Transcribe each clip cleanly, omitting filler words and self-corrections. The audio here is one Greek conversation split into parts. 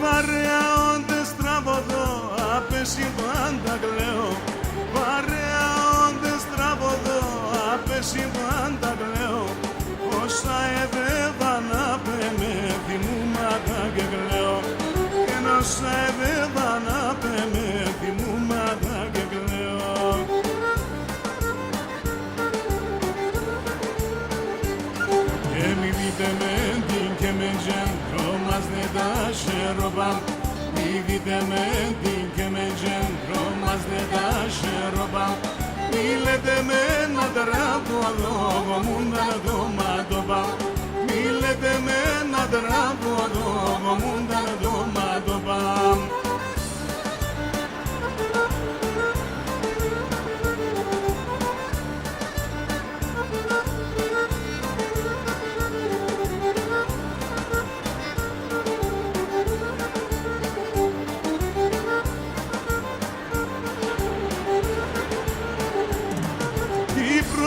παρέα όντες τραβωδώ, απέσει πάντα κλαίω. Παρέα όντες τραβωδώ, απέσει πάντα κλαίω. Όσα εδεύα να πέμε, θυμούματα και κλαίω. Κι όσα εδεύα να πέμε, θυμούματα και κλαίω. Και μη δείτε με την και με γέντρο μας δεν τα χαιροβάμ. Μη δείτε με την και με γέντρο μας δεν τα χαιροβάμ. Μη λέτε με ένα τράβο λόγο μου να το μάτωπα. Μη λέτε με ένα τράβο λόγο μου να το μάτωπα.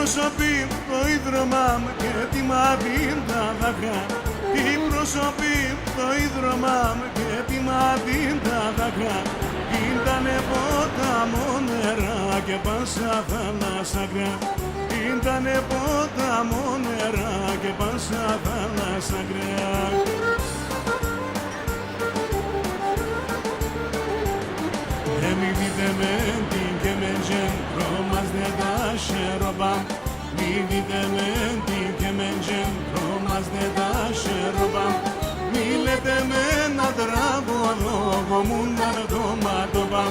Προσωπή το ίδρωμά μου και τη μάτιν τα δάκρυα. Τι προσωπή το ίδρωμά μου και τη μάτιν τα δάκρυα. Ήτανε ποταμό νερά και πάσα θάλασσα κρέα. Ήτανε ποταμό νερά και πάσα θάλασσα κρέα. Μη δείτε με την και με γέντρο μας δεν τα χαιροβάμ. Μη δείτε με την και με γέντρο μας δεν τα χαιροβάμ. Μη λέτε με ένα τράβο λόγο μου να το μάτωπα.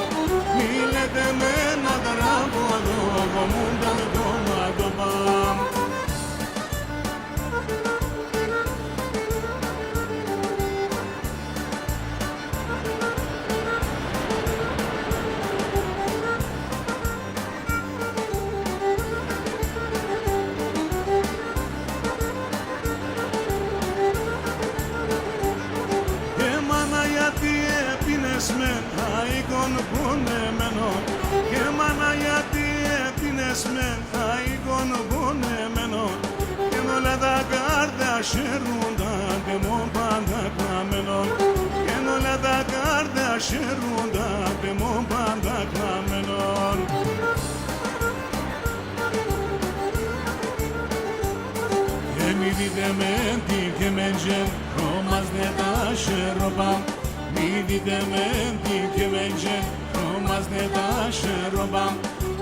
Μη λέτε με ένα τράβο λόγο μου να το μάτωπα. Με αίκον πονεμένο. Και μάνα γιατί έπινες με αίκον πονεμένο. Και όλα τα κάρτα χαιρούνταν και μου πάντα κλαμμένο. Και όλα τα κάρτα χαιρούνταν και μου πάντα κλαμμένο. Και μη δείτε με τι και με γέντρο μας δεν τα χαιροβάμ. Μη δείτε με την και με γέντρο μας δεν τα χαιροβάμ.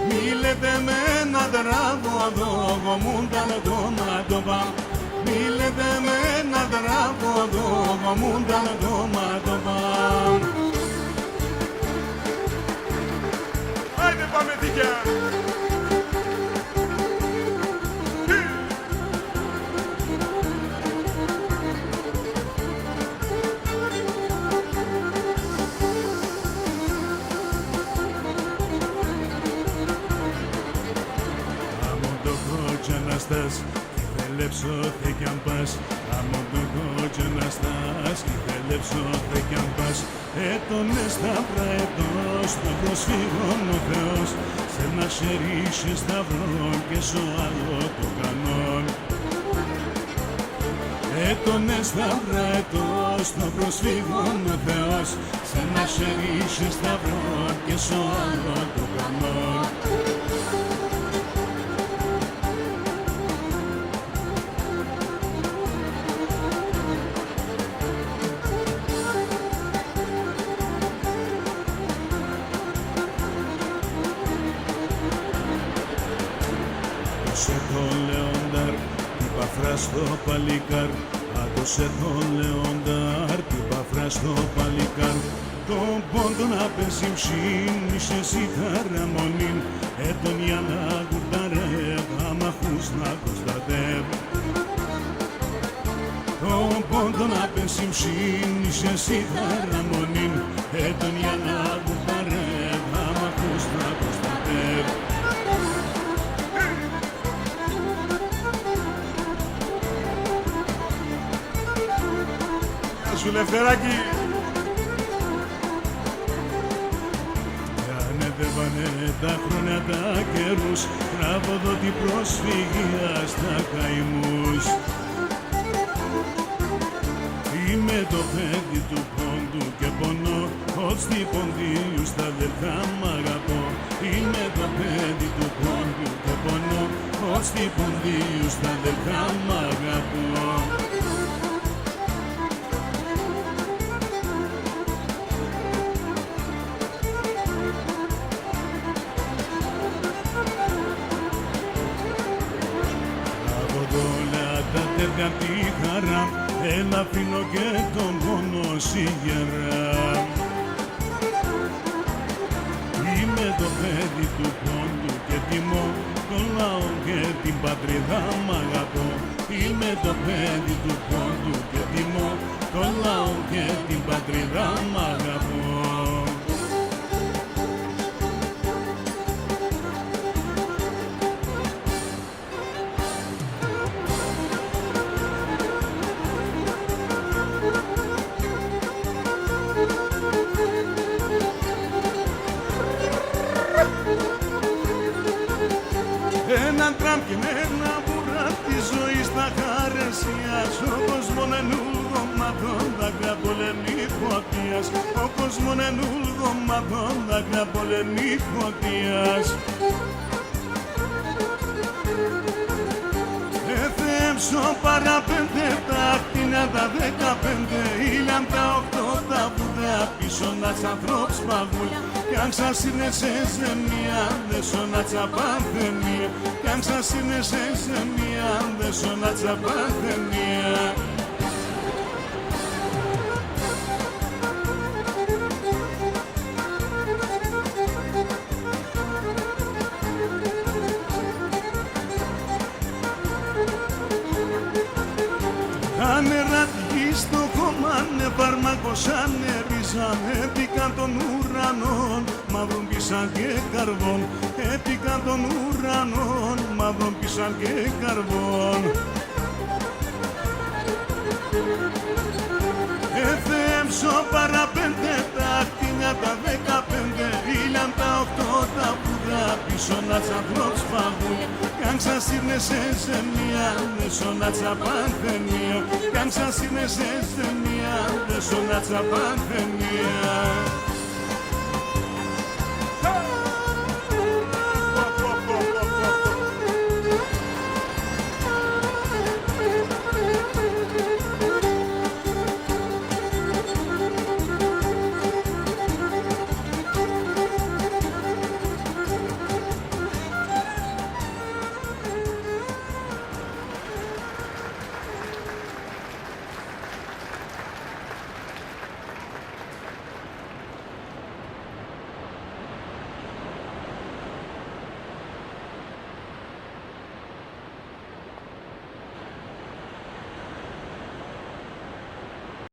Μη λέτε με ένα τράβο λόγο μου να το μάτωπα. Μη λέτε με ένα τράβο λόγο μου να το μάτωπα. Άιντε πάμε δικιά! Κι θέλεψω θε κι αν πας. Άμον το κότσο να στάς. Κι θέλεψω θε κι αν πας. Έτονες τα πραετός το προσφύγων ο Θεός. Σε ένα χέρι σε σταυρό και σο άλλο το κανόν. Έτονες τα πραετός το προσφύγων ο Θεός. Σε ένα χέρι σε σταυρό και σο άλλο το κανόν. Άδωσε το Λεοντάρ, την παφρά στο παλικάρ. Άδωσε το Λεοντάρ, την παφρά στο παλικάρ. Τον πόντο να πέσει ψήνει σε σιτάρα μονήν. Έτον για να κουρταρεύω, άμα χούς να προστατεύω. Τον πόντο να πέσει ψήνει σε σιτάρα μονήν. Έτον για να κουρταρεύω, άμα χούς να προστατεύω. Σου Λευτεράκη. Ανέβαινε τα χρόνια τα καιρούς, τράβοδο την προσφυγία στα καημούς. Είμαι το παιδί του πόντου και στη ποντίου στα αδελφά μ' αγαπώ. Είμαι το παιδί του πόντιου και πονώ, ως στη ποντίου στα αδελφά μ' αγαπώ. Για τη χαρά, έλα αφήνω και τον πόνο σιγερά. Είμαι το παιδί του πόντου και τιμώ τον λαό και την πατρίδα μ' αγαπώ. Είμαι το παιδί του πόντου και τιμώ τον λαό και την πατρίδα μ' αγαπώ. Έναν τραμ και ένα βουρά της ζωής τα χαρεσίας, ο κόσμον εν ουλγωμάτων δάκρυα πολεμή φωτίας, ο κόσμον εν ουλγωμάτων δάκρυα πολεμή φωτίας. Εθέμψω παραπέντε τα ακτίνα τα 15, ήλιαν τα 8 τα βουδά πίσω να τς ανθρώπους παγούλια. Κι αν σας είναι σε ζεμία, δε σώνα τσαπανθενία. Κι αν σας είναι σε ζεμία, δε σώνα τσαπανθενία. Τα νερά τη στο κομμάνε, φαρμακωσάνε, ρίζανε, έπικαν των ουρανών, μαύρον πίσαν και καρβών, έπικαν των ουρανών, μαύρον πίσαν και καρβών. Εθέμψω παραπέντε τα ακτίνια τα 15, ήλιαν τα 8 τα βουδά πίσω να τς ανθρώπους παγούλια. Κι αν σας είναι σε ζεμία, δε σώνα τσαπανθενία. Κι αν σας είναι σε ζεμία, δε σώνα τσαπανθενία.